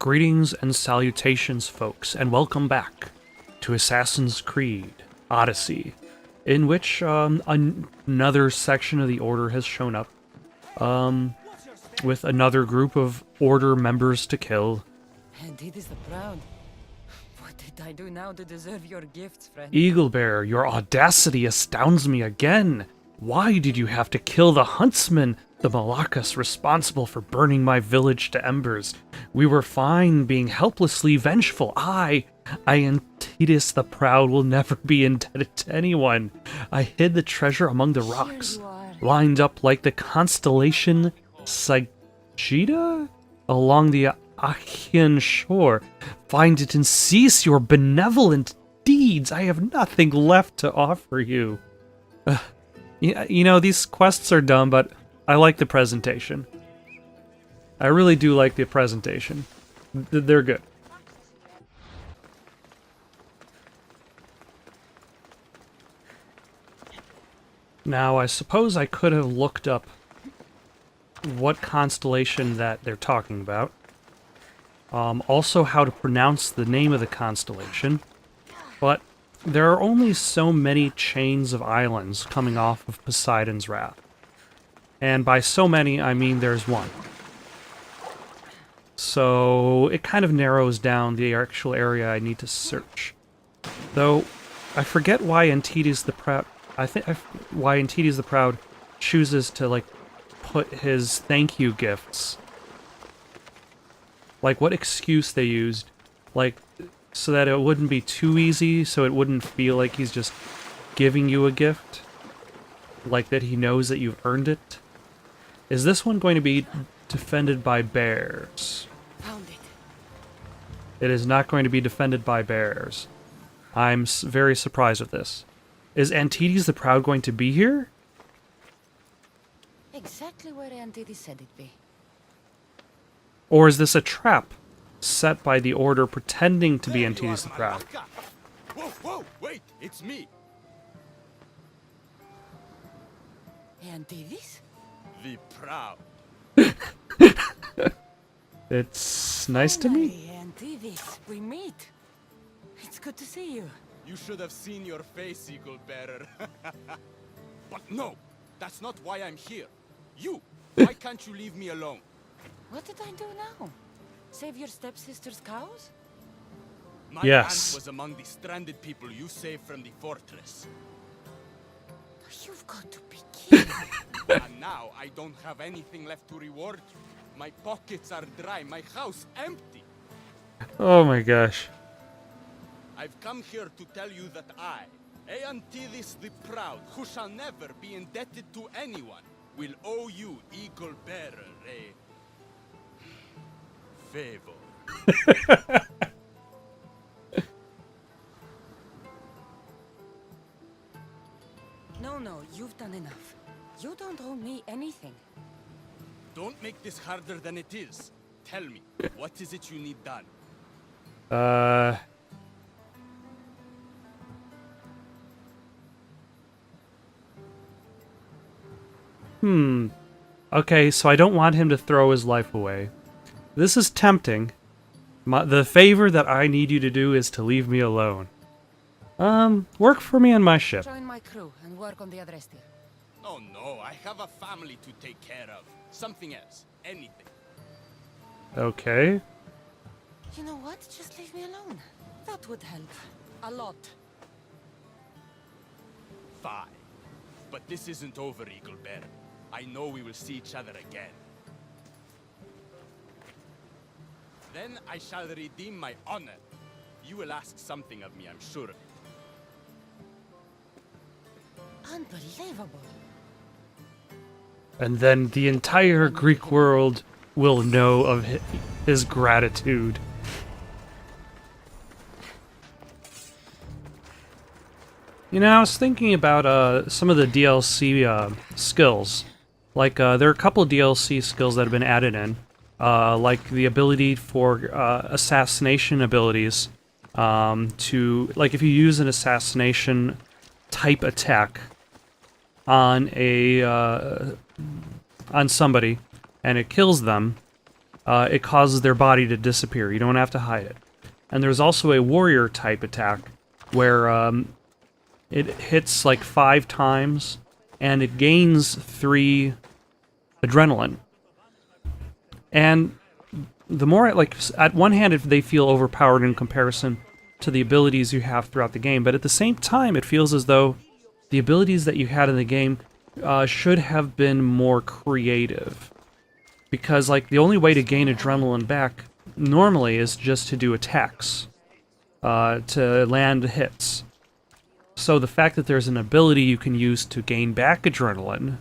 Greetings and salutations, folks, and welcome back to Assassin's Creed Odyssey, in which another section of the Order has shown up, with another group of Order members to kill. And it is the proud. What did I do now to deserve your gifts, friend? Eaglebear, your audacity astounds me again. Why did you have to kill the huntsman, the Malakas responsible for burning my village to embers? We were fine being helplessly vengeful. I, Antidus the Proud, will never be indebted to anyone. I hid the treasure among the rocks, lined up like the constellation Sagitta along the Achaean shore. Find it and cease your benevolent deeds. I have nothing left to offer you. You know, these quests are dumb, but I like the presentation. I really do like the presentation. They're good. Now, I suppose I could have looked up what constellation that they're talking about. Also how to pronounce the name of the constellation. But there are only so many chains of islands coming off of Poseidon's Wrath. And by so many, I mean there's one. So it kind of narrows down the actual area I need to search. Though, I forget why Antidus the Proud... why Antidus the Proud chooses to, like, put his thank you gifts. Like, what excuse they used. Like, so that it wouldn't be too easy, so it wouldn't feel like he's just giving you a gift. Like that he knows that you've earned it. Is this one going to be defended by bears? Found it. It is not going to be defended by bears. I'm very surprised with this. Is Antidus the Proud going to be here? Exactly where Antidus said it'd be. Or is this a trap set by the Order pretending to be Antidus the Proud? Whoa, whoa, wait, it's me. Antidus? The Proud. It's nice to meet. Antidus, we meet. It's good to see you. You should have seen your face, Eagle Bearer. But no, that's not why I'm here. You, why can't you leave me alone? What did I do now? Save your stepsister's cows? My Yes. aunt was among the stranded people you saved from the fortress. You've got to be kidding. And now I don't have anything left to reward you. My pockets are dry, my house empty. Oh my gosh. I've come here to tell you that I, Antidus the Proud, who shall never be indebted to anyone, will owe you, Eagle Bearer, a favor. No, you've done enough. You don't owe me anything. Don't make this harder than it is. Tell me, what is it you need done? Okay, so I don't want him to throw his life away. This is tempting. The favor that I need you to do is to leave me alone. Work for me on my ship. Join my crew and work on the Adrestia. Oh no, I have a family to take care of. Something else. Anything. Okay. You know what? Just leave me alone. That would help. A lot. Fine. But this isn't over, Eagle Bearer. I know we will see each other again. Then I shall redeem my honor. You will ask something of me, I'm sure. Unbelievable. And then the entire Greek world will know of his gratitude. You know, I was thinking about some of the DLC skills. Like, there are a couple of DLC skills that have been added in. Like the ability for assassination abilities to... Like, if you use an assassination type attack on a... on somebody, and it kills them, it causes their body to disappear. You don't have to hide it. And there's also a warrior type attack where it hits like 5 times and it gains 3 adrenaline. And the more, like, at one hand, they feel overpowered in comparison to the abilities you have throughout the game, but at the same time, it feels as though the abilities that you had in the game should have been more creative. Because, like, the only way to gain adrenaline back normally is just to do attacks, to land hits. So the fact that there's an ability you can use to gain back adrenaline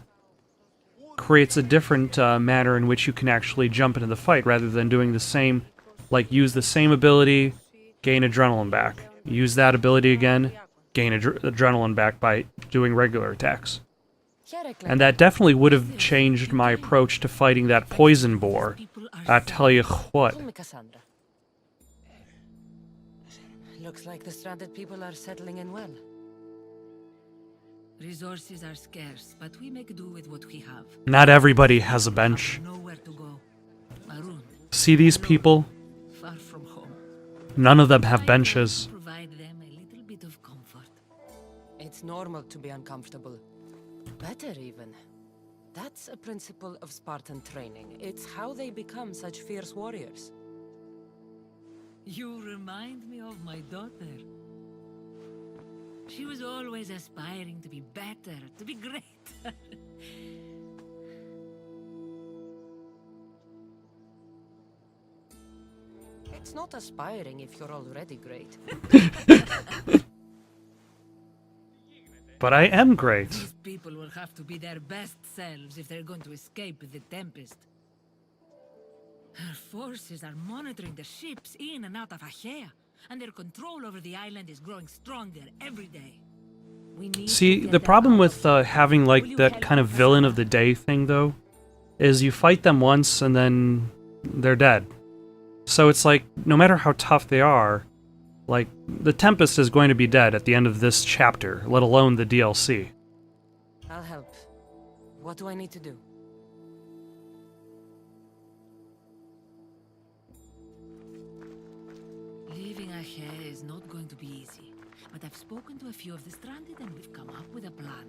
creates a different manner in which you can actually jump into the fight, rather than doing the same, like, use the same ability, gain adrenaline back. Use that ability again, gain adrenaline back by doing regular attacks. And that definitely would have changed my approach to fighting that poison boar. I tell you what. Looks like the stranded people are settling in well. Resources are scarce, but we make do with what we have. Not everybody has a bench. Nowhere to go. Maroon, See these people? far from home. None of them have benches. Provide them a little bit of comfort. It's normal to be uncomfortable. Better even. That's a principle of Spartan training. It's how they become such fierce warriors. You remind me of my daughter. She was always aspiring to be better, to be great. It's not aspiring if you're already great. But I am great. These people will have to be their best selves if they're going to escape the Tempest. Her forces are monitoring the ships in and out of Achaea, and their control over the island is growing stronger every day. We need See, to get the them problem out with of having, like, you that help kind of us villain out? of the day thing, though, is you fight them once and then they're dead. So it's like, no matter how tough they are, like, the Tempest is going to be dead at the end of this chapter, let alone the DLC. I'll help. What do I need to do? Leaving Achaea is not going to be easy, but I've spoken to a few of the stranded and we've come up with a plan.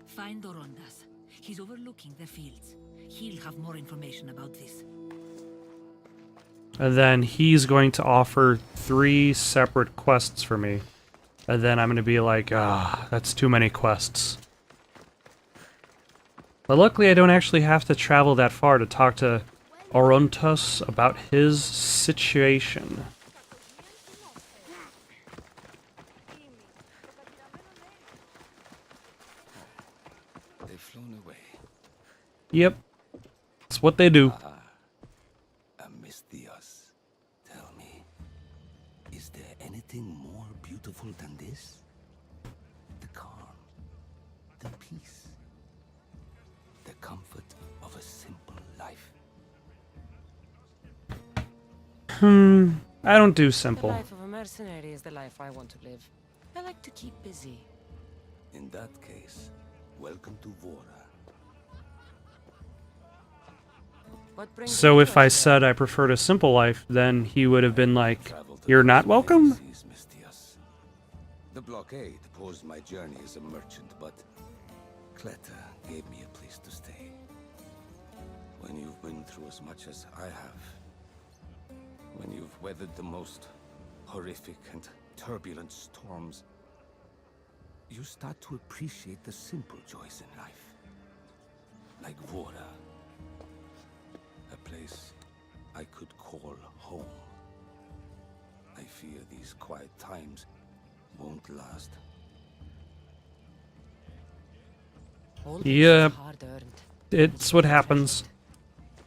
Find Dorondas. He's overlooking the fields. He'll have more information about this. And then he's going to offer 3 separate quests for me. And then I'm going to be like, that's too many quests. But luckily I don't actually have to travel that far to talk to Orontas about his situation. They've flown away. Yep. That's what they do. Amistios, tell me, is there anything more beautiful than this? The calm, the peace, the comfort of a simple life. I don't do The simple. life of a mercenary is the life I want to live. I like to keep busy. In that case, welcome to Vora. What brings So you if to I Achaea? said I preferred a simple life, then he would have been like, Travel to you're the not welcome? seas, Mistios. The blockade paused my journey as a merchant, but Cleta gave me a place to stay. When you've been through as much as I have, when you've weathered the most horrific and turbulent storms, you start to appreciate the simple joys in life. Like Vora. A place I could call home. I fear these quiet times won't last. All this Yeah. is hard-earned. It's what happens.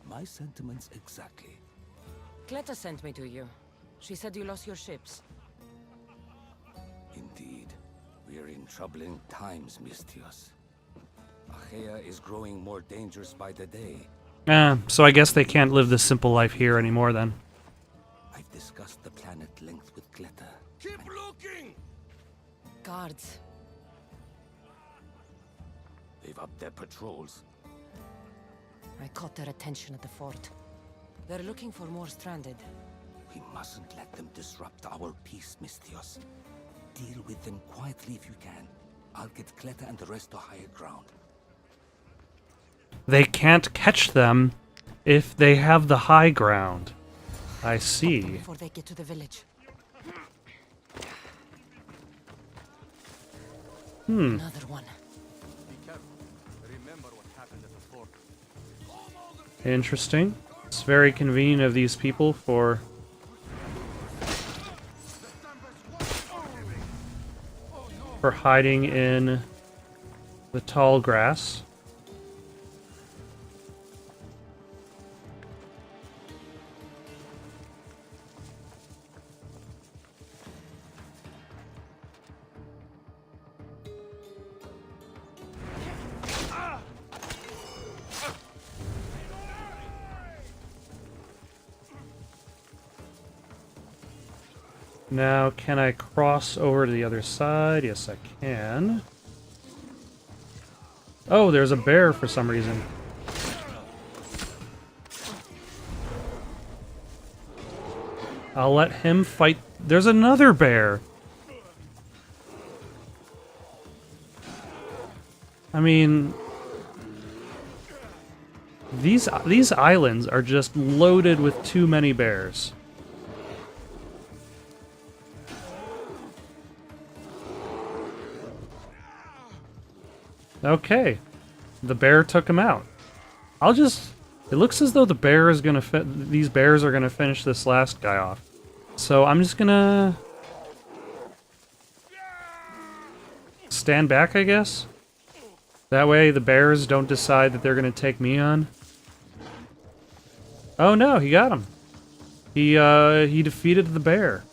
My sentiments exactly. Cleta sent me to you. She said you lost your ships. Indeed, we are in troubling times, Mistios. Achaea is growing more dangerous by the day. So I guess they can't live this simple life here anymore then. I've discussed the plan at length with Cleta. Keep looking! Guards. They've upped their patrols. I caught their attention at the fort. They're looking for more stranded. We mustn't let them disrupt our peace, Misthios. Deal with them quietly if you can. I'll get Cleta and the rest to higher ground. They can't catch them if they have the high ground. I see. Before they get to the village. Another one. Interesting. It's very convenient of these people for hiding in the tall grass. Now, can I cross over to the other side? Yes, I can. Oh, there's a bear for some reason. I'll let him fight. There's another bear! I mean... These islands are just loaded with too many bears. Okay, the bear took him out. I'll just... It looks as though the bear is gonna these bears are gonna finish this last guy off. So I'm just gonna... stand back, I guess? That way the bears don't decide that they're gonna take me on. Oh no, he got him. He defeated the bear.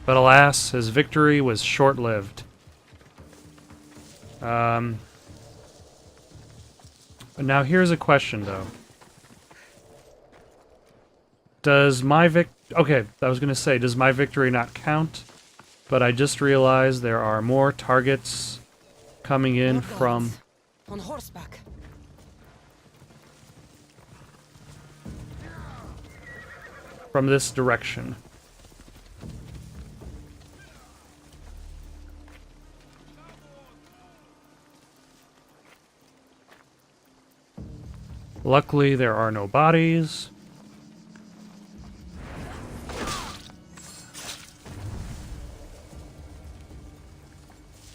But alas, his victory was short-lived. Now here's a question, though. Does my Okay, I was gonna say, does my victory not count? But I just realized there are more targets coming in More from... guards. On horseback. from this direction. Luckily, there are no bodies.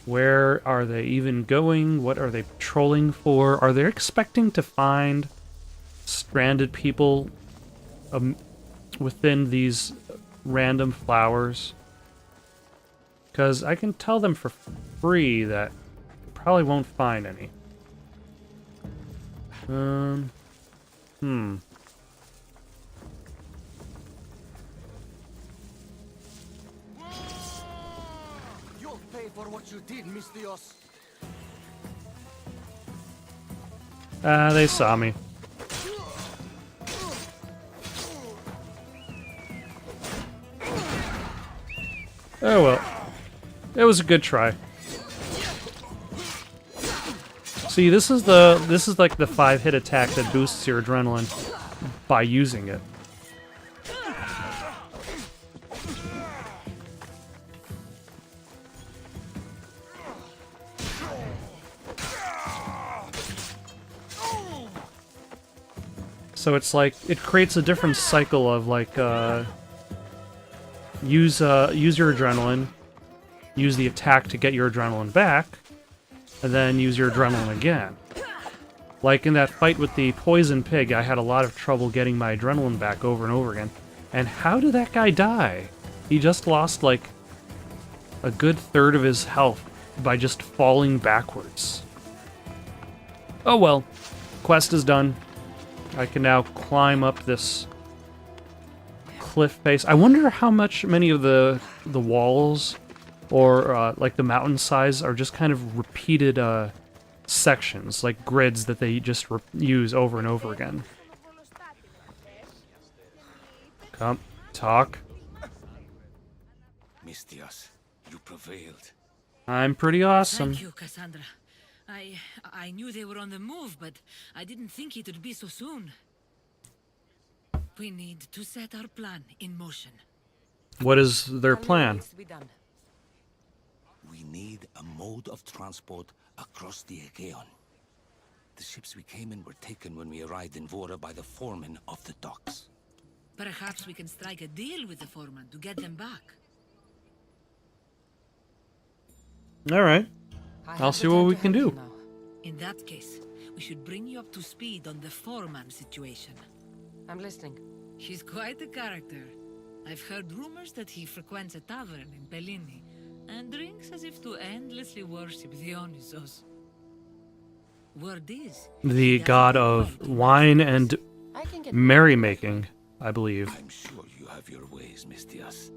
Where are they even going? What are they patrolling for? Are they expecting to find stranded people within these random flowers? Because I can tell them for free that they probably won't find any. You'll pay for what you did, Misthios. They saw me. Oh well. It was a good try. See, this is like the 5-hit attack that boosts your adrenaline by using it. So it's like it creates a different cycle of like use your adrenaline, use the attack to get your adrenaline back, and then use your adrenaline again. Like in that fight with the poison pig, I had a lot of trouble getting my adrenaline back over and over again. And how did that guy die? He just lost like a good third of his health by just falling backwards. Oh well, quest is done. I can now climb up this cliff face. I wonder how many of the walls or like the mountain sides are just kind of repeated sections, like grids that they just use over and over again. Come, talk. Mistias. You prevailed. I'm pretty awesome. Thank you, Cassandra. I knew they were on the move, but I didn't think it would be so soon. We need to set our plan in motion. What is their Tell me what plan? needs to be done. We need a mode of transport across the Aegean. The ships we came in were taken when we arrived in Vora by the foreman of the docks. Perhaps we can strike a deal with the foreman to get them back. All right. I I'll have see the what time we to can help do. you now. In that case, we should bring you up to speed on the foreman situation. I'm listening. He's quite a character. I've heard rumors that he frequents a tavern in Bellini and drinks as if to endlessly worship Dionysos. Word is, The he god doesn't of well to wine masters. and I can get merrymaking, I believe. I'm sure you have your ways, Mistias.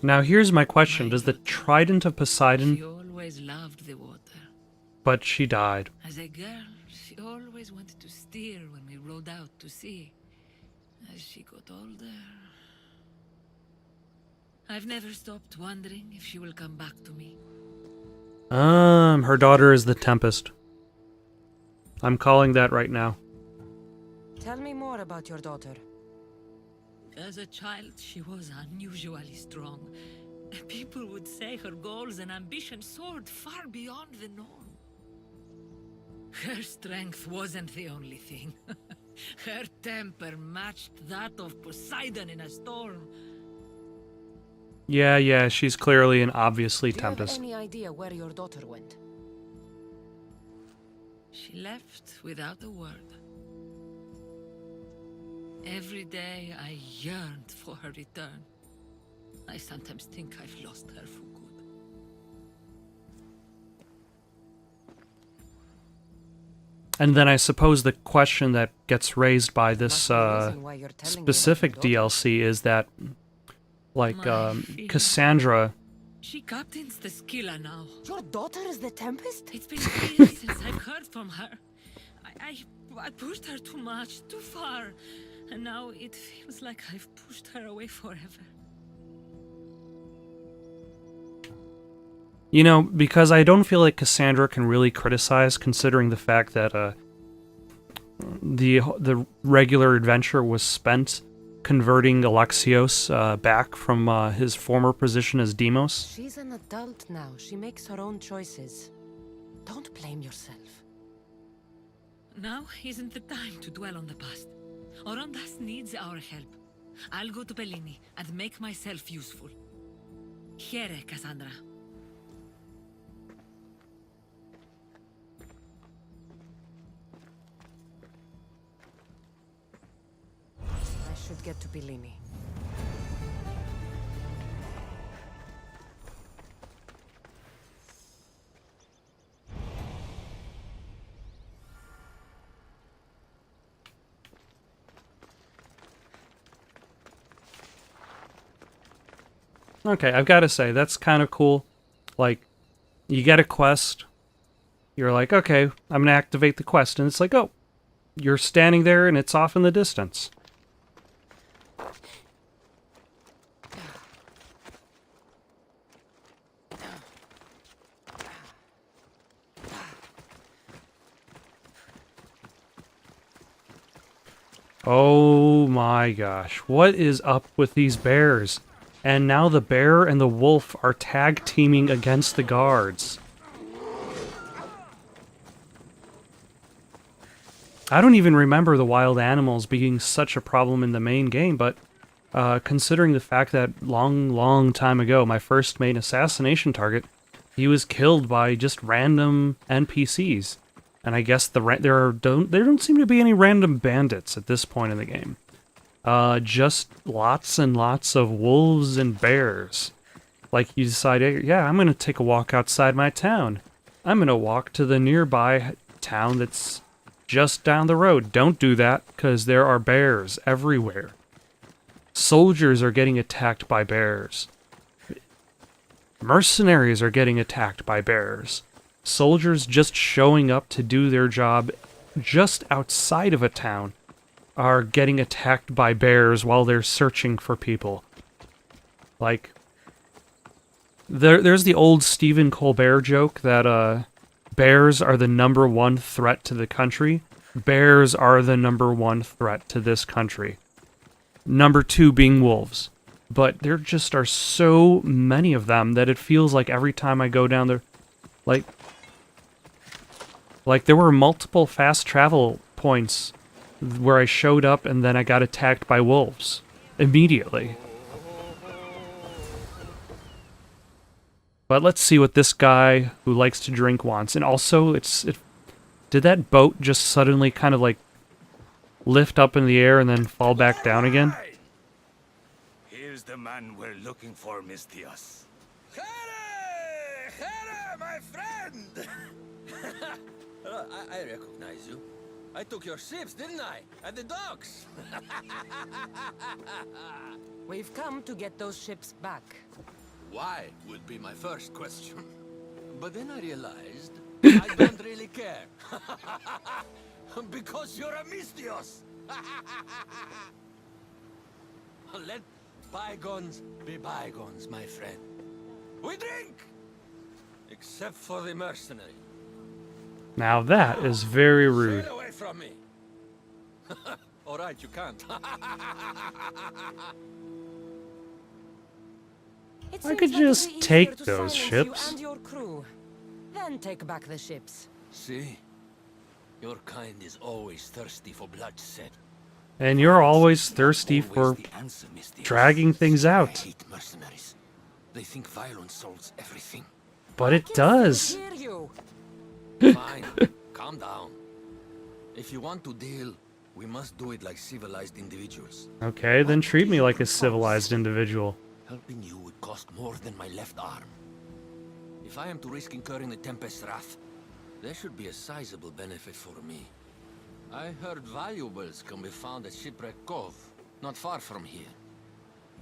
Now here's my question. Does the trident of She Poseidon... always loved the water. But she died. As a girl, she always wanted to steer when we rode out to sea. As she got older, I've never stopped wondering if she will come back to me. Her daughter is the Tempest. I'm calling that right now. Tell me more about your daughter. As a child, she was unusually strong. People would say her goals and ambitions soared far beyond the norm. Her strength wasn't the only thing. Her temper matched that of Poseidon in a storm. Yeah, she's clearly and obviously Do you have Tempest. any idea where your daughter went? She left without a word. Every day I yearned for her return. I sometimes think I've lost her for good. And then I suppose the question that gets raised by this Must be a reason why you're telling me about specific your daughter. DLC is that, like, My fear. Cassandra... She captains the Scylla now. Your daughter is the Tempest? It's been years since I've heard from her. I pushed her too much, too far. And now it feels like I've pushed her away forever. You know, because I don't feel like Cassandra can really criticize, considering the fact that the regular adventure was spent converting Alexios back from his former position as Demos. She's an adult now. She makes her own choices. Don't blame yourself. Now isn't the time to dwell on the past. Orondas needs our help. I'll go to Bellini and make myself useful. Here, Cassandra. I should get to Bellini. Okay, I've got to say, that's kind of cool. Like, you get a quest, you're like, okay, I'm going to activate the quest, and it's like, oh, you're standing there and it's off in the distance. Oh my gosh, what is up with these bears? And now the bear and the wolf are tag teaming against the guards. I don't even remember the wild animals being such a problem in the main game, but considering the fact that long time ago, my first main assassination target, he was killed by just random NPCs. And I guess there don't seem to be any random bandits at this point in the game. Just lots and lots of wolves and bears. Like you decide, hey, yeah, I'm gonna take a walk outside my town. I'm gonna walk to the nearby town that's just down the road. Don't do that, because there are bears everywhere. Soldiers are getting attacked by bears. Mercenaries are getting attacked by bears. Soldiers just showing up to do their job just outside of a town are getting attacked by bears while they're searching for people. Like, there's the old Stephen Colbert joke that bears are the #1 threat to the country. Bears are the #1 threat to this country. #2 being wolves. But there just are so many of them that it feels like every time I go down there, like there were multiple fast travel points where I showed up and then I got attacked by wolves immediately. But let's see what this guy who likes to drink wants. And also, did that boat just suddenly kind of like lift up in the air and then fall back down again? Here's the man we're looking for, Mistios. Hera, my friend! I recognize you. I took your ships, didn't I? At the docks. We've come to get those ships back. Why would be my first question. But then I realized I don't really care. Because you're a Mistios. Let bygones be bygones, my friend. We drink! Except for the mercenary. Now that is very rude. Sail away from me. All right, you can't. It I seems could like it'd just be easier take to those silence ships. You and your crew. Then take back the ships. See? Your kind is always thirsty for bloodshed. And you're always thirsty for Always the answer, Mistios. dragging things I out. hate mercenaries. They think violence solves everything. But it does. Hear you. Fine, calm down. If you want to deal, we must do it like civilized individuals. Okay, then treat me like a civilized individual. Helping you would cost more than my left arm. If I am to risk incurring the Tempest's wrath, there should be a sizable benefit for me. I heard valuables can be found at Shipwreck Cove, not far from here.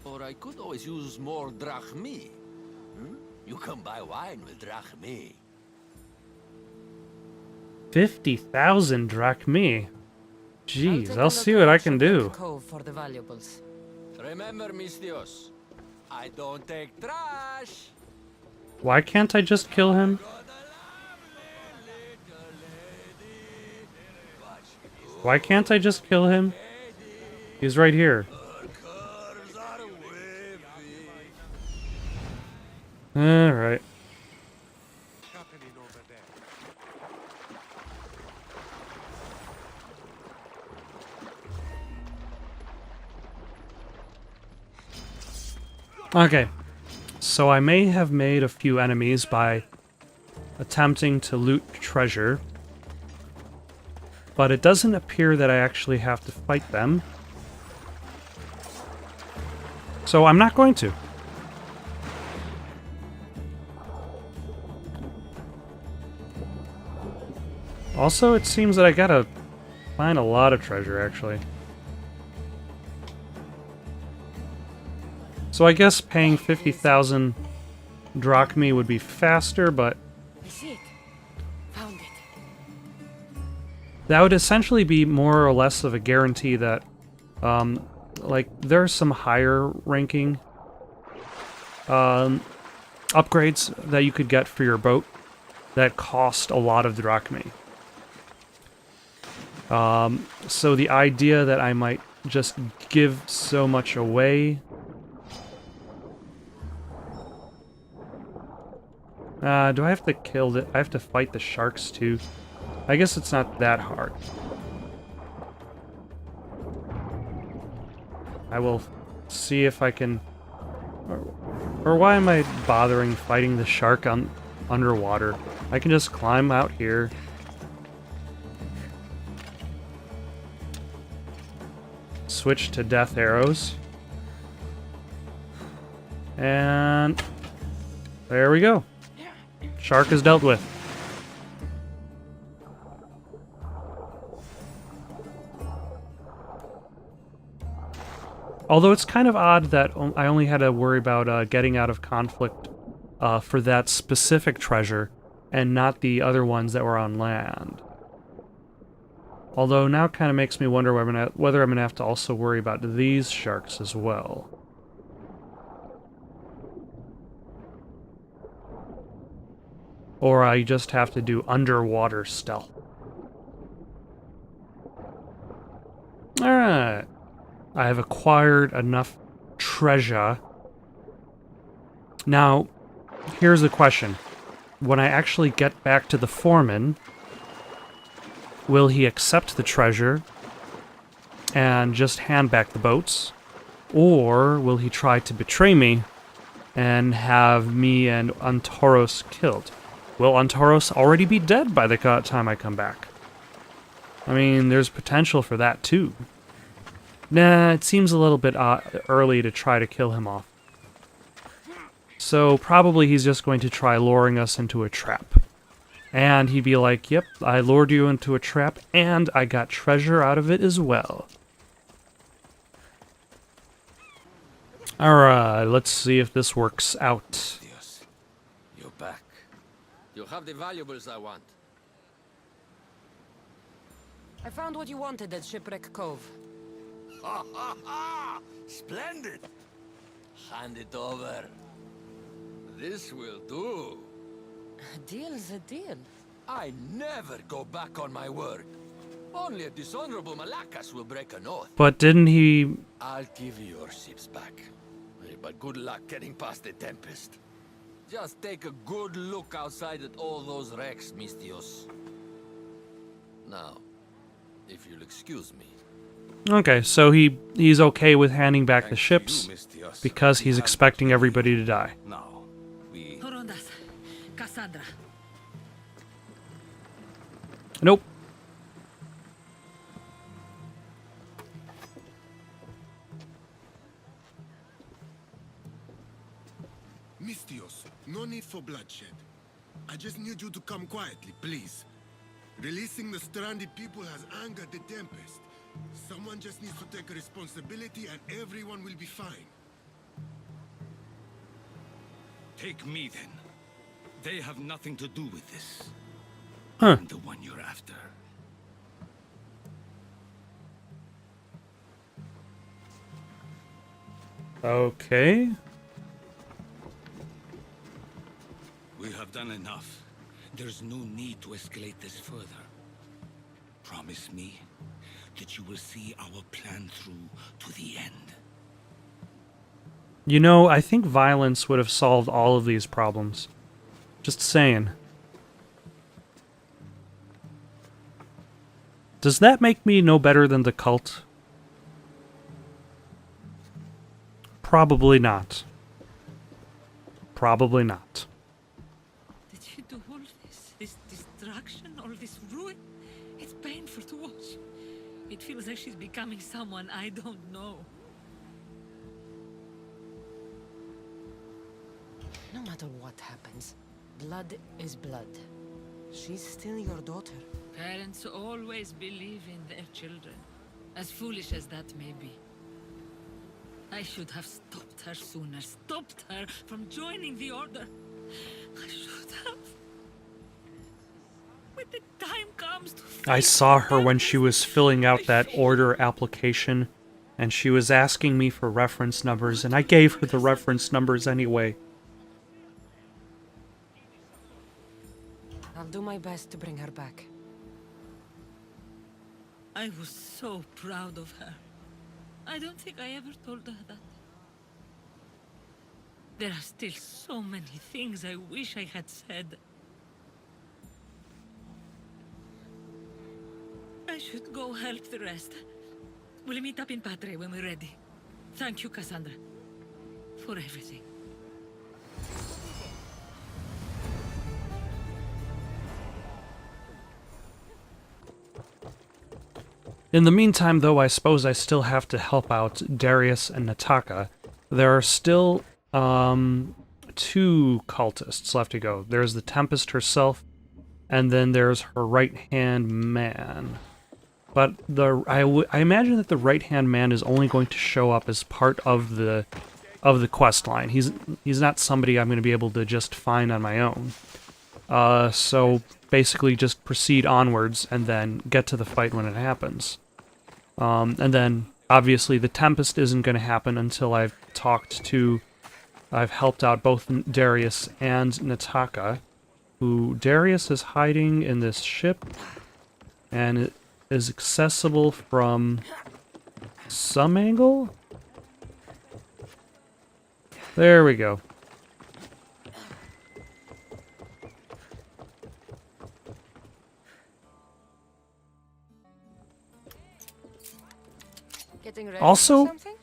Or I could always use more drachmi. You can buy wine with drachmi. 50,000 drachmi. Jeez, take a I'll look see at what I can Shipwreck do. Cove for the valuables. Remember, Mistios, I don't take trash. Why can't I just kill him? Why can't I just kill him? He's right here. Alright. Okay. So I may have made a few enemies by attempting to loot treasure, but it doesn't appear that I actually have to fight them. So I'm not going to. Also, it seems that I gotta find a lot of treasure, actually. So I guess paying 50,000 drachmi would be faster, but I see it. Found it. that would essentially be more or less of a guarantee that, like, there are some higher ranking upgrades that you could get for your boat that cost a lot of drachmi. So the idea that I might just give so much away... do I have to kill I have to fight the sharks too? I guess it's not that hard. I will see if I can... Or why am I bothering fighting the shark underwater? I can just climb out here. Switch to death arrows. And... there we go. Shark is dealt with. Although it's kind of odd that I only had to worry about getting out of conflict for that specific treasure, and not the other ones that were on land. Although now kind of makes me wonder whether I'm gonna have to also worry about these sharks as well. Or I just have to do underwater stealth. Alright. I have acquired enough treasure. Now, here's the question. When I actually get back to the foreman, will he accept the treasure and just hand back the boats? Or will he try to betray me and have me and Antoros killed? Will Antoros already be dead by the time I come back? I mean, there's potential for that too. Nah, it seems a little bit early to try to kill him off. So probably he's just going to try luring us into a trap. And he'd be like, yep, I lured you into a trap, and I got treasure out of it as well. Alright, let's see if this works out. Dios, you're back. You have the valuables I want. I found what you wanted at Shipwreck Cove. Ha ha ha! Splendid! Hand it over. This will do. A deal's a deal. I never go back on my word. Only a dishonorable Malakas will break an oath. But didn't he... I'll give you your ships back. But good luck getting past the Tempest. Just take a good look outside at all those wrecks, Mistios. Now, if you'll excuse me. Okay, so he's okay with handing back the ships You, Mistios. because he's expecting everybody to die. Now, we... Horondas, Cassandra. Nope. Mistios, no need for bloodshed. I just need you to come quietly, please. Releasing the stranded people has angered the Tempest. Someone just needs to take responsibility and everyone will be fine. Take me then. They have nothing to do with this. Huh. I'm the one you're after. Okay. We have done enough. There's no need to escalate this further. Promise me that you will see our plan through to the end. You know, I think violence would have solved all of these problems. Just saying. Does that make me no better than the cult? Probably not. Probably not. Did you do all this? This destruction, all this ruin? It's painful to watch. It feels like she's becoming someone I don't know. No matter what happens, blood is blood. She's still your daughter. Parents always believe in their children, as foolish as that may be. I should have stopped her sooner, stopped her from joining the Order. I should have. When the time comes to I face saw the her when she was Tempest, filling out I that feel order application, and she was asking me for reference numbers, and I gave her the reference numbers anyway. I'll do my best to bring her back. I was so proud of her. I don't think I ever told her that. There are still so many things I wish I had said. I should go help the rest. We'll meet up in Patre when we're ready. Thank you, Cassandra, for everything. In the meantime, though, I suppose I still have to help out Darius and Nataka. There are still, 2 cultists left to go. There's the Tempest herself, and then there's her right-hand man. But I imagine that the right-hand man is only going to show up as part of the quest line. He's not somebody I'm going to be able to just find on my own. So basically just proceed onwards and then get to the fight when it happens. And then obviously the Tempest isn't going to happen until I've helped out both Darius and Nataka, who Darius is hiding in this ship and it is accessible from some angle? There we go. Getting ready Also- for something?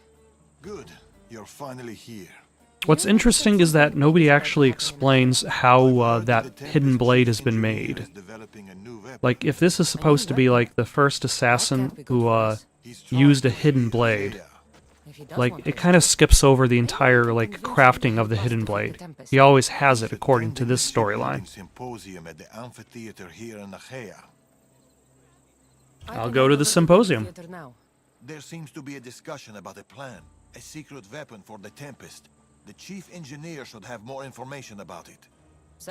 Good. You're finally here. What's interesting is that nobody actually explains how that hidden blade has been made. Like, if this is supposed to be like the first assassin who used a hidden blade, If he does like, want it to kind of skips over the entire, like, crafting of the hidden blade. He always has it, according to this storyline. Symposium at the amphitheater here in Achaea. I I'll can go head to over the symposium. theater now. There seems to be a discussion about a plan, a secret weapon for the Tempest. The chief engineer should have more information about it.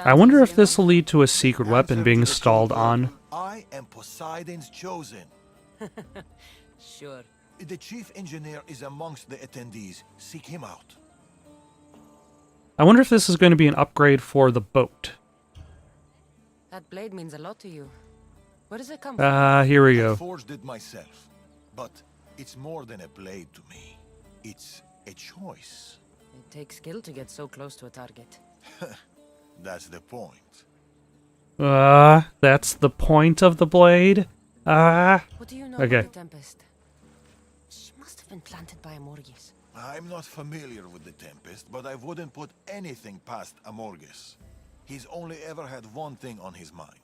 I wonder if Sounds this will lead to a secret weapon Answer being to the installed code on. word, I am Poseidon's chosen. easy enough. Sure. The chief engineer is amongst the attendees. Seek him out. I wonder if this is going to be an upgrade for the boat. That blade means a lot to you. Where does it come from? Here we I go. forged it myself, but it's more than a blade to me. It's a choice. It takes skill to get so close to a target. That's the point. That's the point of the blade? What do you know Okay. about the Tempest? She must have been planted by Amorgis. I'm not familiar with the Tempest, but I wouldn't put anything past Amorgis. He's only ever had one thing on his mind.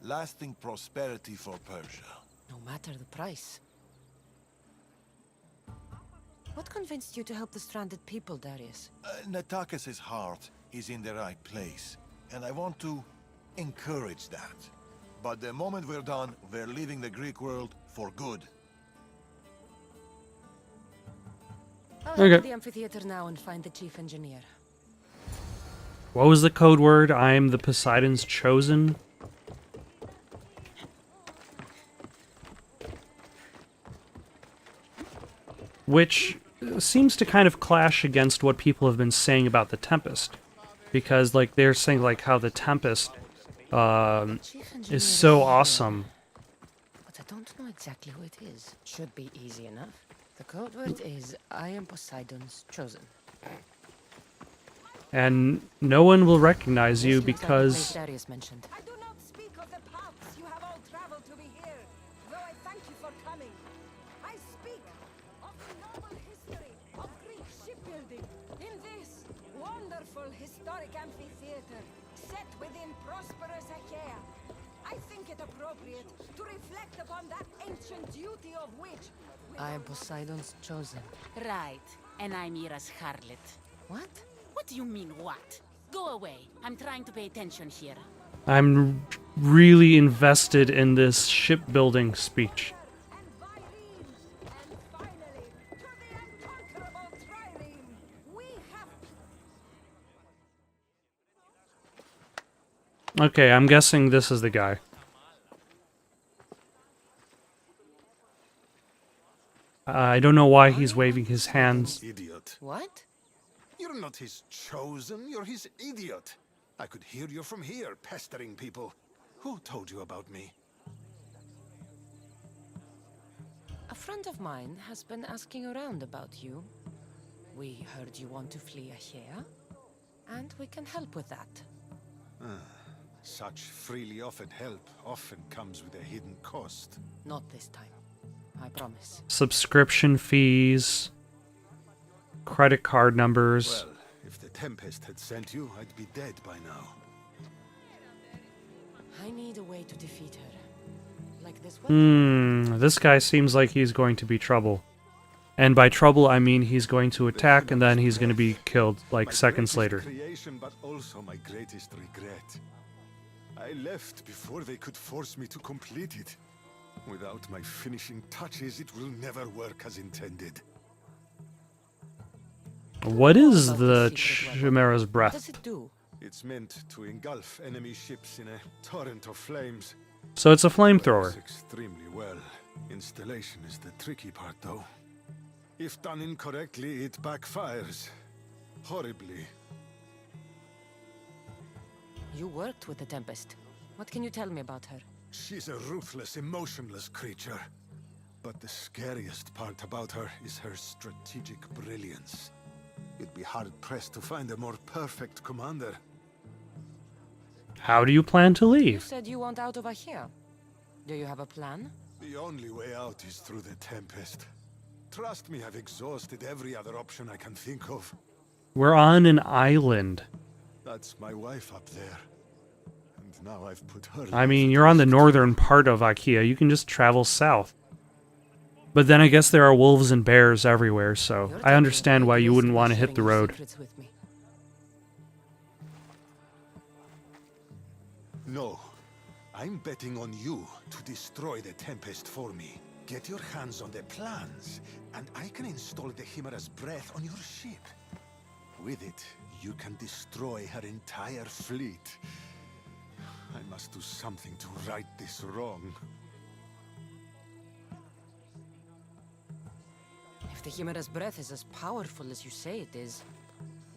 Lasting prosperity for Persia. No matter the price. What convinced you to help the stranded people, Darius? Natakis' heart is in the right place, and I want to encourage that. But the moment we're done, we're leaving the Greek world for good. I'll head Okay. to the amphitheater now and find the chief engineer. What was the code word? I'm the Poseidon's chosen? Which seems to kind of clash against what people have been saying about the Tempest. Because, like, they're saying, like, how the Tempest Chief engineer is so here, awesome. But I don't know exactly who it is. Should be easy enough. The code word is I am Poseidon's chosen. And no one will recognize you This looks like the place because... Darius mentioned. I do not speak of the paths you have all traveled to be here, though I thank you for coming. I speak of the noble history of Greek shipbuilding in this wonderful historic amphitheater set within prosperous Achaea. I think it appropriate to reflect upon that ancient duty of which I am Poseidon's chosen. Right. And I'm Mira's harlot. What? What do you mean, what? Go away. I'm trying to pay attention here. I'm really invested in this shipbuilding speech. and Virene, and finally to the unconquerable Trireme. We have Okay, I'm guessing this is the guy. I don't know why he's waving his hands. Idiot. What? You're not his chosen, you're his idiot. I could hear you from here, pestering people. Who told you about me? A friend of mine has been asking around about you. We heard you want to flee Achaea, and we can help with that. Such freely offered help often comes with a hidden cost. Not this time. I promise. Subscription fees, credit card numbers. Well, if the Tempest had sent you, I'd be dead by now. I need a way to defeat her. Like this one? This guy seems like he's going to be trouble. And by trouble, I mean he's going to attack and then he's going to be killed, like, My seconds greatest later. creation, but also my greatest regret. I left before they could force me to complete it. Without my finishing touches, it will never work as intended. What is About the this secret weapon. Chimera's What breath? does it do? It's meant to engulf enemy ships in a torrent of flames. So it's a Works flamethrower. extremely well. Installation is the tricky part, though. If done incorrectly, it backfires. Horribly. You worked with the Tempest. What can you tell me about her? She's a ruthless, emotionless creature. But the scariest part about her is her strategic brilliance. You'd be hard-pressed to find a more perfect commander. How do you plan to You leave? said you want out of here. Do you have a plan? The only way out is through the Tempest. Trust me, I've exhausted every other option I can think of. We're on an island. That's my wife up there. And now I've put her... I mean, you're on the northern part of IKEA. You can just travel south. But then I guess there are wolves and bears everywhere, so You're I taking understand a why big you risk wouldn't by want to hit sharing the your road. secrets with me. No. I'm betting on you to destroy the Tempest for me. Get your hands on the plans, and I can install the Chimera's breath on your ship. With it, you can destroy her entire fleet. I must do something to right this wrong. If the Chimera's breath is as powerful as you say it is,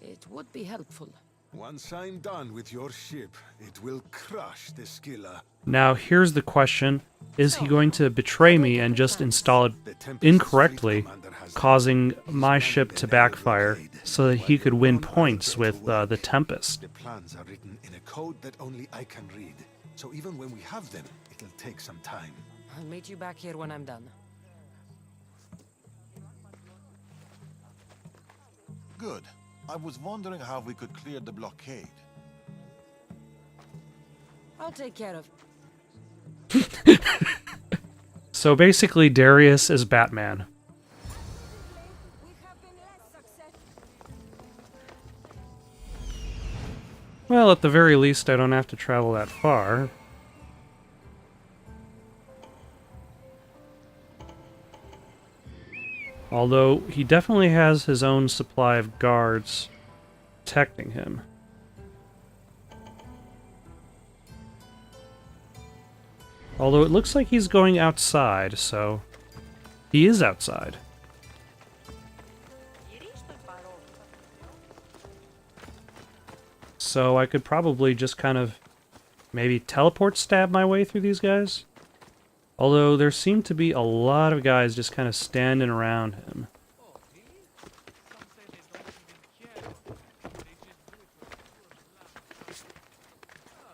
it would be helpful. Once I'm done with your ship, it will crush the Skilla. Now, here's the question. Is he going to betray me and just install it The Tempest's incorrectly, fleet commander has causing He's my landed ship an to air backfire blockade, so that he while could we're win on, I'll points get with to work. the Tempest? The plans are written in a code that only I can read. So even when we have them, it'll take some time. I'll meet you back here when I'm done. Good. I was wondering how we could clear the blockade. I'll take care of... So basically, Darius is Batman. We have been less successful. Well, at the very least, I don't have to travel that far. Although, he definitely has his own supply of guards protecting him. Although it looks like he's going outside, so... He is outside. So I could probably just kind of maybe teleport stab my way through these guys. Although there seem to be a lot of guys just kind of standing around him.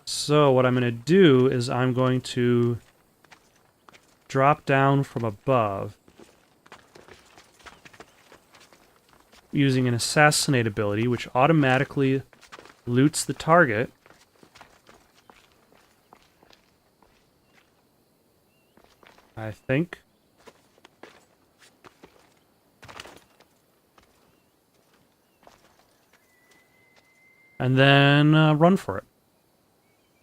So what I'm going to do is I'm going to drop down from above using an assassinate ability, which automatically loots the target. I think. And then run for it.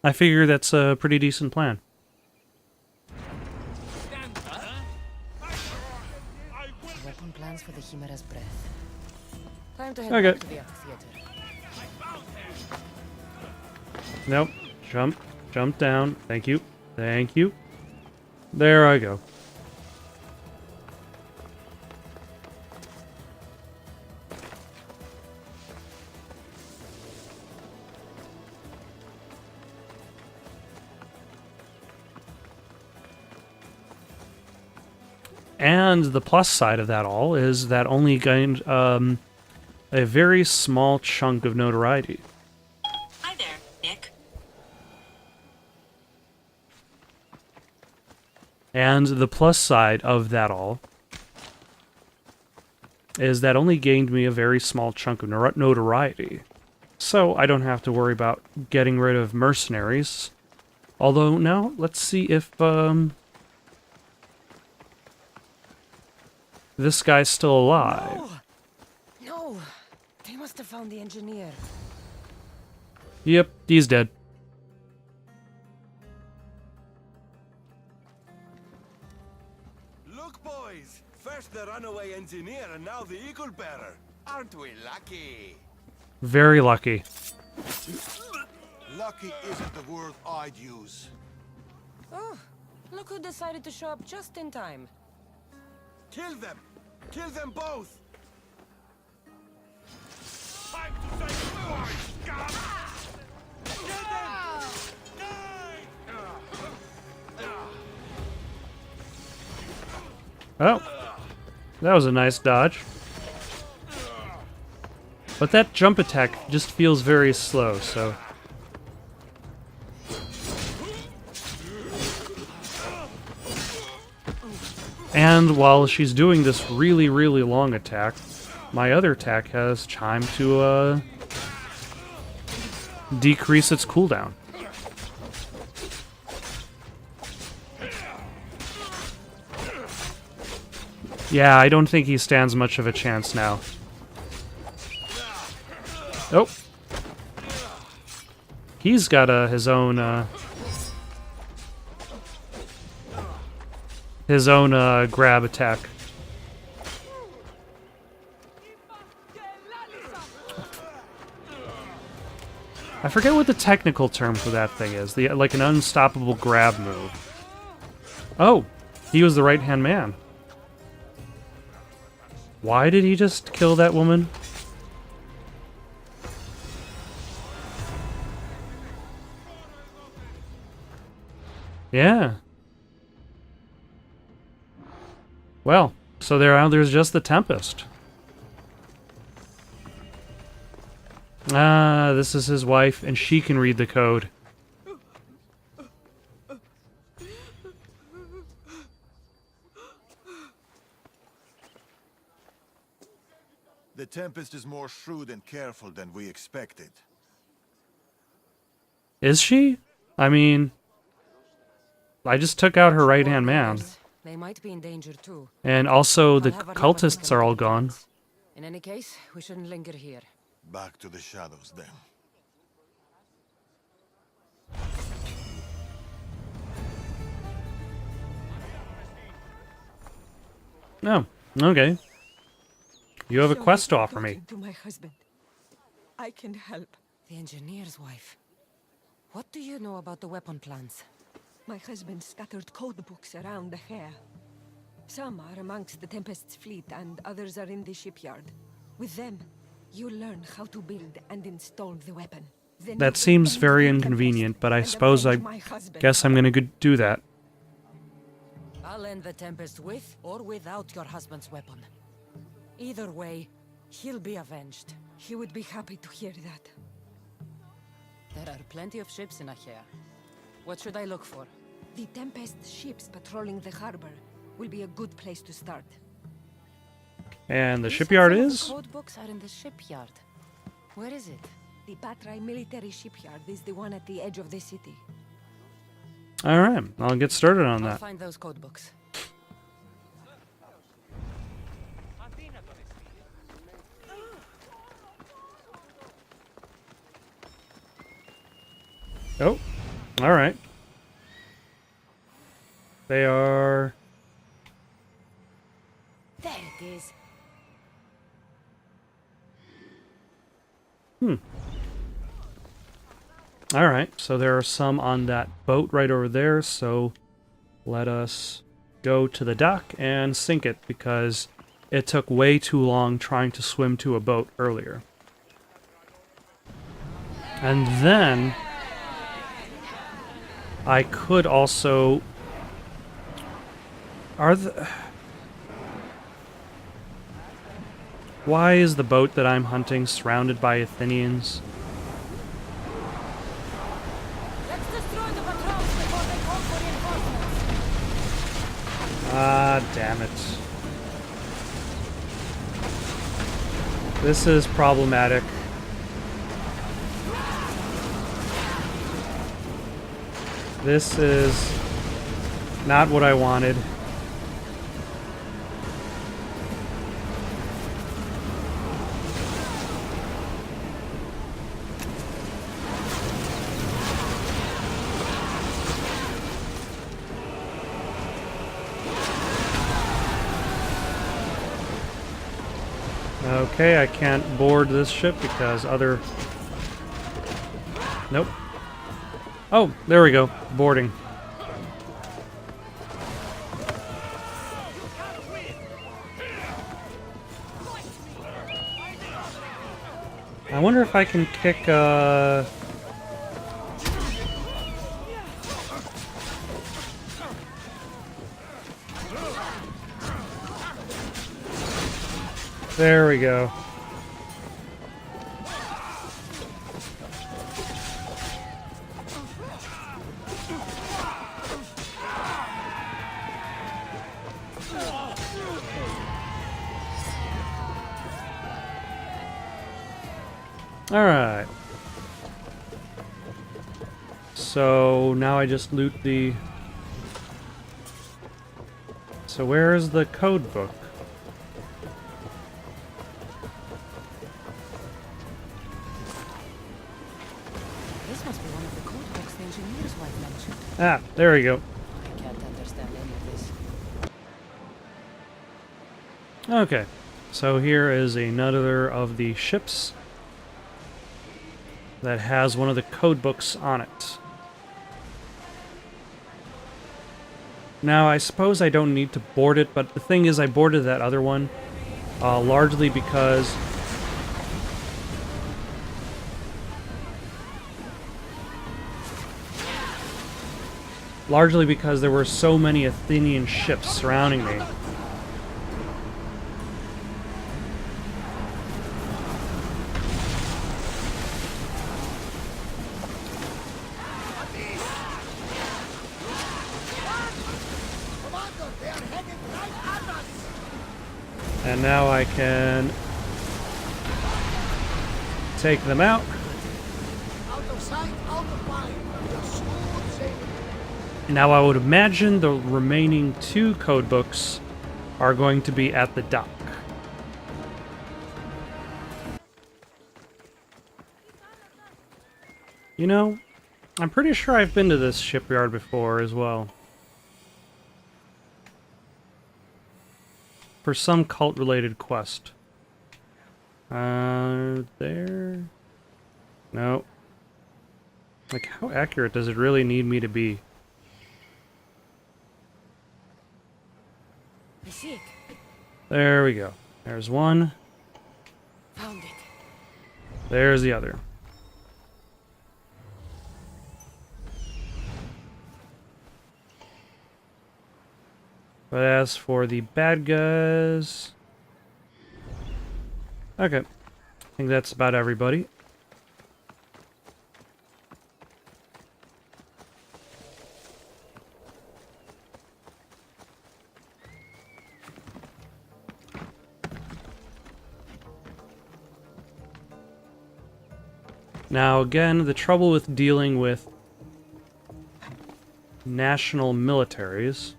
I figure that's a pretty decent plan. Weapon plans for the Chimera's breath. Time to head Okay. back to the amphitheater. Nope. Jump down. Thank you. Thank you. There I go. And the plus side of that all is that only gained a very small chunk of notoriety. Hi there, Nick. And the plus side of that all is that only gained me a very small chunk of notoriety. So I don't have to worry about getting rid of mercenaries. Although, now, let's see if this guy's still alive. No! They must have found the engineer. Yep, he's dead. runaway engineer and now the eagle bearer. Aren't we lucky? Very lucky. Lucky isn't the word I'd use. Oh, look who decided to show up just in time. Kill them! Kill them both! Time to say goodbye, scum! Kill them! Oh, that was a nice dodge. But that jump attack just feels very slow, so... And while she's doing this really, really long attack, my other attack has time to decrease its cooldown. Yeah, I don't think he stands much of a chance now. Oh. He's got his own grab attack. I forget what the technical term for that thing is. Like an unstoppable grab move. Oh, he was the right-hand man. Why did he just kill that woman? Yeah. Well, so there's just the Tempest. Ah, this is his wife, and she can read the code. The Tempest is more shrewd and careful than we expected. Is she? I mean, I just took out her right-hand man. They might be in danger too. And also, the I'll have a cultists are all gone. In any case, we shouldn't linger here. Back to the shadows, then. Oh, okay. You have a Show quest to me offer me. talking to my husband. I can help. The engineer's wife. What do you know about the weapon plans? My husband scattered code books around the hair. Some are amongst the Tempest's fleet, and others are in the shipyard. With them, you learn how to build and install the weapon. Then That you seems end very the inconvenient, Tempest but I and suppose I avenge my husband. guess I'm gonna do that. I'll end the Tempest with or without your husband's weapon. Either way, he'll be avenged. He would be happy to hear that. There are plenty of ships in Achaea. What should I look for? The Tempest ships patrolling the harbor will be a good place to start. And the You said shipyard some of is? The code books are in the shipyard. Where is it? The Patrai military shipyard is the one at the edge of the city. Alright, I'll get started on I'll that. find those code books. Oh, alright. They are... There it is. Alright, so there are some on that boat right over there, so let us go to the dock and sink it, because it took way too long trying to swim to a boat earlier. And then I could also... Why is the boat that I'm hunting surrounded by Athenians? Let's destroy the patrols before they call for reinforcements. Ah, damn it. This is problematic. This is not what I wanted. Okay, I can't board this ship because other... Nope. Oh, there we go. Boarding. I wonder if I can kick, There we go. Alright. So now I just loot the... So where is the code book? This must be one of the code books the engineer's wife mentioned. Ah, there we go. I can't understand any of this. Okay. So here is another of the ships that has one of the code books on it. Now, I suppose I don't need to board it, but the thing is I boarded that other one largely because... Largely because there were so many Athenian ships surrounding me. And now I can take them out. Now I would imagine the remaining 2 code books are going to be at the dock. You know, I'm pretty sure I've been to this shipyard before as well. For some cult-related quest. There? No. Like, how accurate does it really need me to be? I see it. There we go. There's one. Found it. There's the other. But as for the bad guys... Okay. I think that's about everybody. Now, again, the trouble with dealing with national militaries...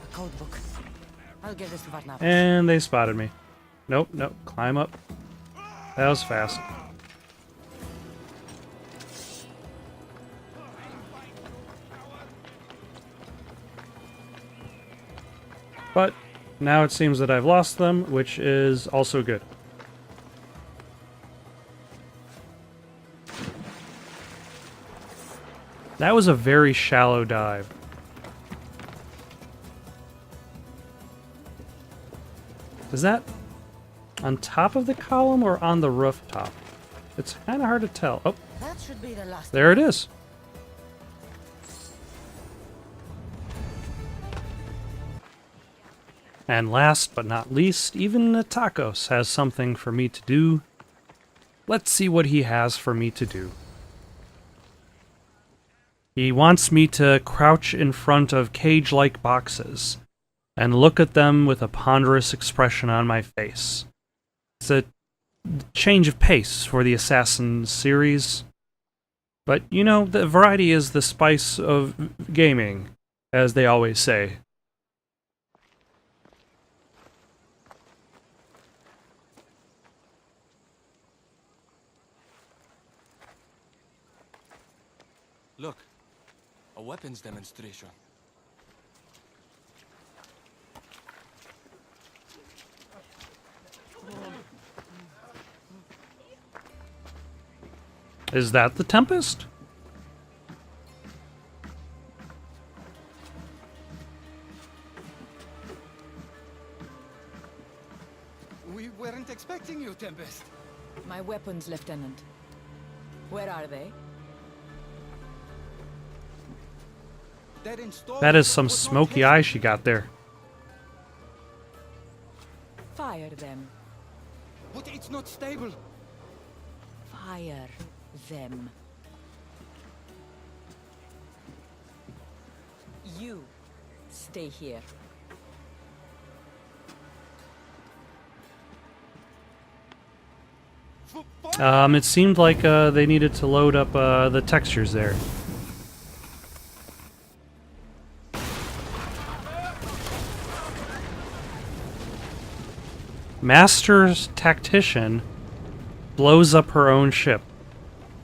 A code book. I'll give this to Varnavas. And they spotted me. Nope, nope. Climb up. That was fast. But now it seems that I've lost them, which is also good. That was a very shallow dive. Is that on top of the column or on the rooftop? It's kind of hard to tell. Oh, That should be the last. there it is. And last but not least, even Tacos has something for me to do. Let's see what he has for me to do. He wants me to crouch in front of cage-like boxes and look at them with a ponderous expression on my face. It's a change of pace for the Assassin series. But, you know, the variety is the spice of gaming, as they always say. A weapons demonstration. Is that the Tempest? We weren't expecting you, Tempest. My weapons, Lieutenant. Where are they? They're installed. That is some but not smoky tested. eye she got there. Fire them. But it's not stable. Fire them. You stay here. It seemed like they needed to load up the textures there. Master's tactician blows up her own ship.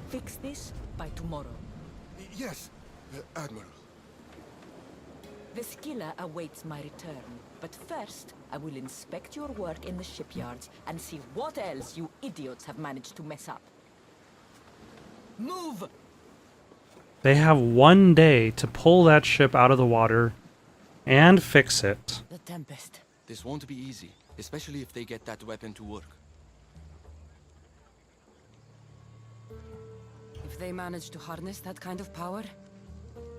Fix this by tomorrow. Yes, Admiral. The skiller awaits my return. But first, I will inspect your work in the shipyards and see what else you idiots have managed to mess up. Move! They have 1 day to pull that ship out of the water and fix it. The Tempest. This won't be easy, especially if they get that weapon to work. If they manage to harness that kind of power,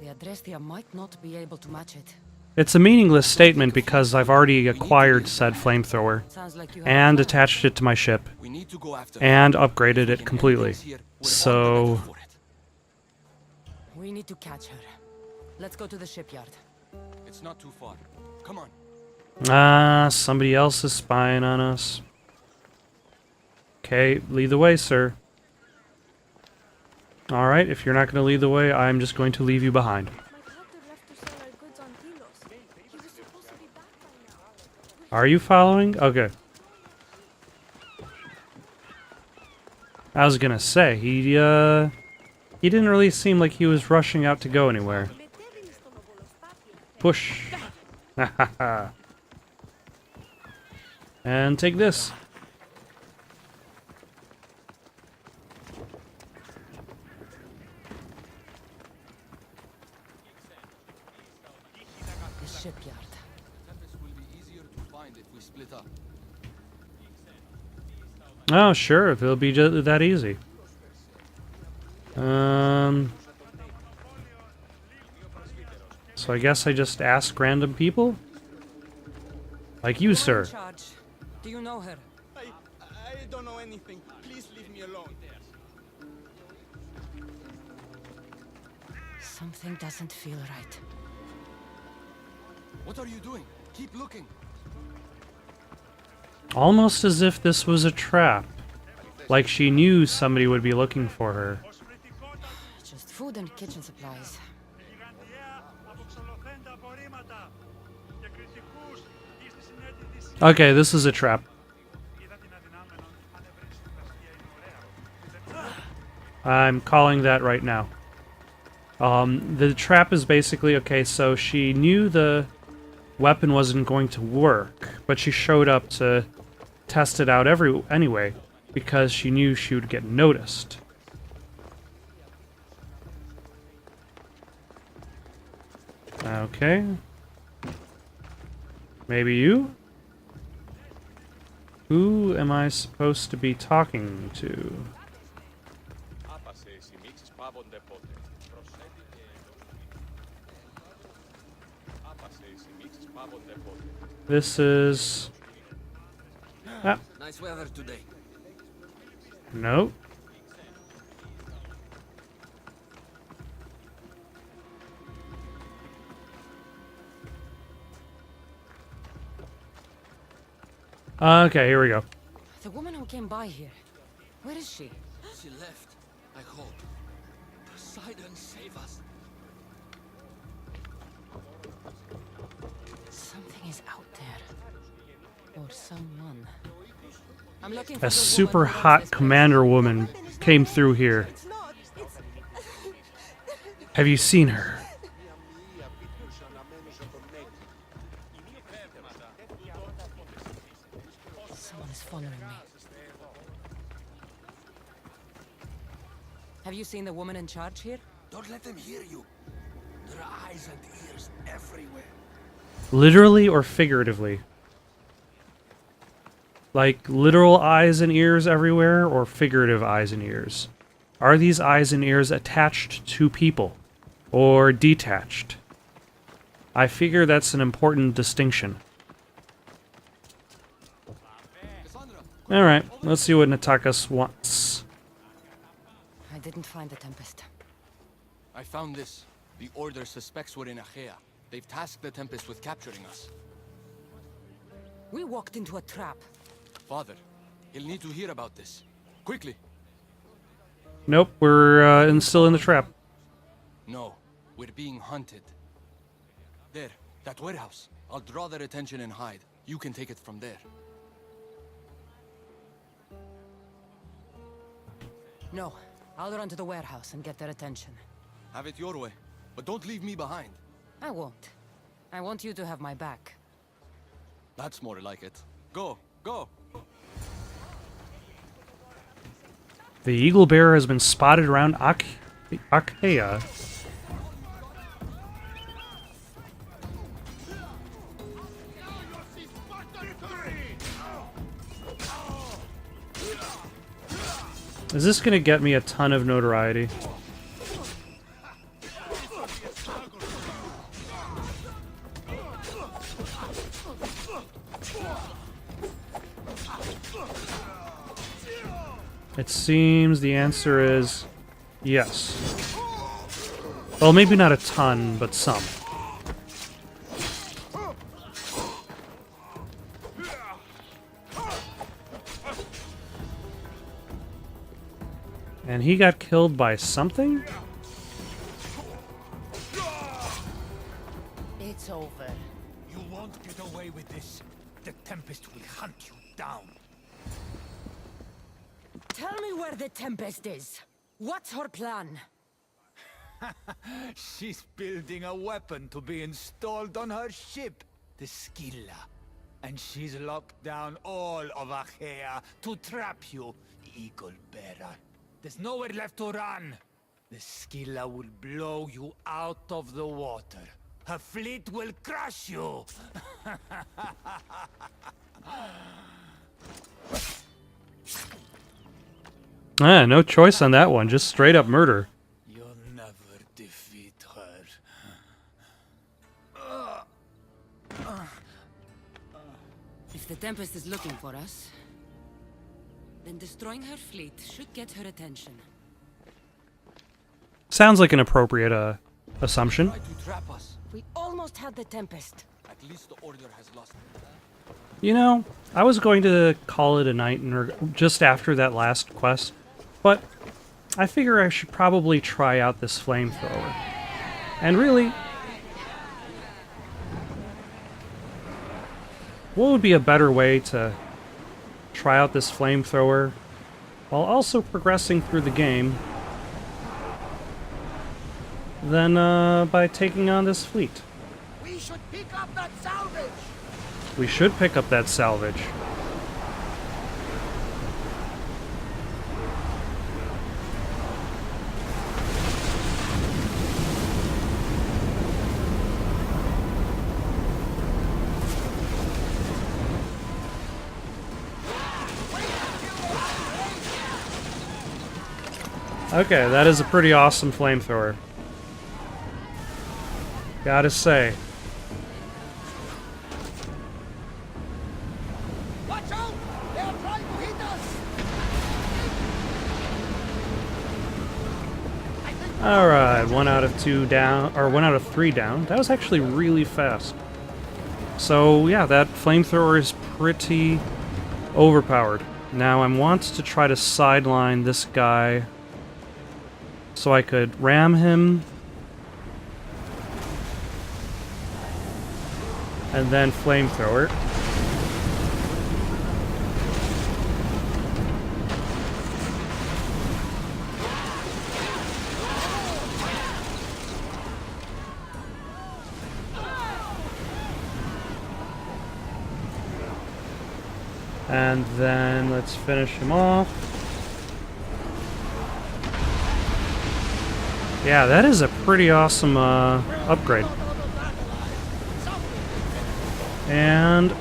the Adrestia might not be able to match it. It's a meaningless statement because I've already acquired said flamethrower Sounds like you have and a plan. attached it to my ship We need to go after her. and If upgraded we it can completely. end things here, we're all the So better for it. We need to catch her. Let's go to the shipyard. It's not too far. Come on. somebody else is spying on us. Okay, lead the way, sir. Alright, if you're not going to lead the way, I'm just going to leave you behind. My captor left to sell our goods on Tilos. He was supposed to be back by now. Are you following? Okay. I was gonna say, he didn't really seem like he was rushing out to go anywhere. Push. And take this. The shipyard. Tempest will be easier to find if we split up. Oh, sure, if it'll be that easy. So I guess I just ask random people? Like you, You're sir. in charge. Do you know her? I don't know anything. Please leave me alone. Something doesn't feel right. What are you doing? Keep looking. Almost as if this was a trap. Like she knew somebody would be looking for her. Just food and kitchen supplies. Okay, this is a trap. I'm calling that right now. The trap is basically, okay, so she knew the weapon wasn't going to work, but she showed up to test it out anyway, because she knew she would get noticed. Okay. Maybe you? Who am I supposed to be talking to? This is... Ah, Nice weather today. nope. Okay, here we go. The woman who came by here. Where is she? She left. I hope. Poseidon, save us. Something is out there. Or someone. I'm looking for A the super woman who runs hot this place. commander woman came through here. It's not. It's... Have you seen her? you seen the woman in charge here? Don't let them hear you. There are eyes and ears everywhere. Literally or figuratively? Like literal eyes and ears everywhere, or figurative eyes and ears? Are these eyes and ears attached to people? Or detached? I figure that's an important distinction. Alright, let's see what Natakas wants. I didn't find the Tempest. I found this. The Order suspects we're in Achaea. They've tasked the Tempest with capturing us. We walked into a trap. Father, he'll need to hear about this. Quickly. Nope, we're still in the trap. No, we're being hunted. There, that warehouse. I'll draw their attention and hide. You can take it from there. No, I'll run to the warehouse and get their attention. Have it your way, but don't leave me behind. I won't. I want you to have my back. That's more like it. Go, go! The Eagle Bearer has been spotted around Achaea. Is this gonna get me a ton of notoriety? It seems the answer is yes. Well, maybe not a ton, but some. And he got killed by something? It's over. You won't get away with this. The Tempest will hunt you down. Tell me where the Tempest is. What's her plan? She's building a weapon to be installed on her ship, the Skilla. And she's locked down all of Achaea to trap you, Eagle Bearer. There's nowhere left to run. The Skilla will blow you out of the water. Her fleet will crush you. Ah, no choice on that one. Just straight up murder. You'll never defeat her. If the Tempest is looking for us, then destroying her fleet should get her attention. Sounds like an appropriate assumption. Try to trap us. We almost had the Tempest. At least the Order has lost. You know, I was going to call it a night just after that last quest, but I figure I should probably try out this flamethrower. And really, what would be a better way to try out this flamethrower while also progressing through the game than by taking on this fleet? We should pick up that salvage. We should pick up that salvage. Okay, that is a pretty awesome flamethrower. Gotta say. Watch out! They are trying to hit us. Alright, 1 out of 2 down, or 1 out of 3 down. That was actually really fast. So yeah, that flamethrower is pretty overpowered. Now I want to try to sideline this guy so I could ram him and then flamethrower. And then let's finish him off. Yeah, that is a pretty awesome upgrade. And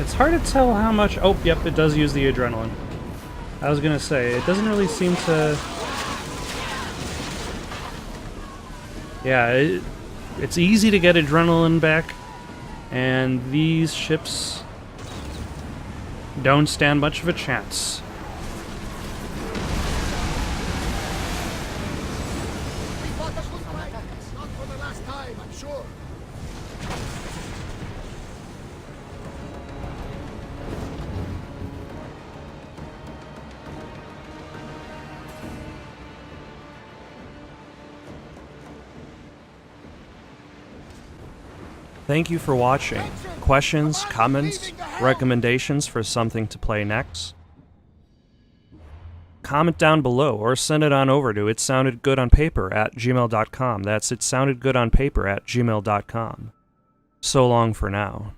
it's hard to tell how much... Oh, yep, it does use the adrenaline. I was gonna say, it doesn't really seem to... Yeah, it's easy to get adrenaline back, and these ships don't stand much of a chance. Not for the last time, I'm sure. Thank you for watching. Questions, comments, recommendations for something to play next? Comment down below or send it on over to itsoundedgoodonpaper@gmail.com. That's itsoundedgoodonpaper@gmail.com. So long for now.